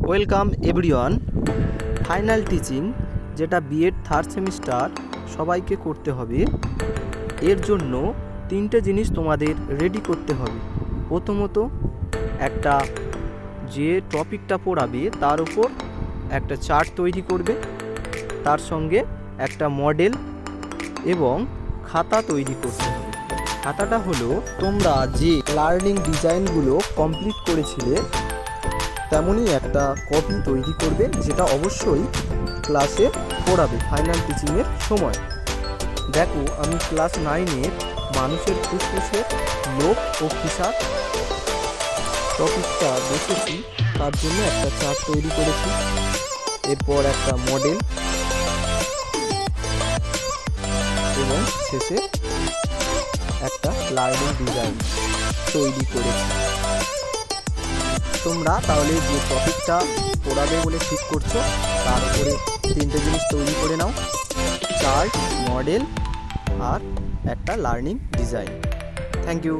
Welcome everyone. Final teaching যেটা B Ed third semester সবাইকে করতে হবে। এর জন্য তিনটে জিনিস তোমাদের রেডি করতে হবে। প্রথমত একটা যে টপিকটা পড়াবে তার উপর একটা চার্ট তৈরি করবে, তার সঙ্গে একটা মডেল এবং খাতা তৈরি করতে হবে। খাতাটা হলো তোমরা যে লার্নিং ডিজাইনগুলো কমপ্লিট করেছিলে তেমনই একটা কপি তৈরি করবে, যেটা অবশ্যই ক্লাসে পড়াবে ফাইনাল টিচিংয়ের সময়। দেখো, আমি ক্লাস 9-এর মানুষের ফুসফুসের লোক ও খিসার টপিকটা দেখেছি, তার জন্য একটা চার্ট তৈরি করেছি। এরপর একটা মডেল এবং শেষে একটা লার্নিং ডিজাইন তৈরি করেছি। তোমরা তাহলে যে টপিকটা পড়াবে বলে ঠিক করছো তার উপরে তিনটে জিনিস তৈরি করে নাও: চার্ট, মডেল আর একটা লার্নিং ডিজাইন। Thank you.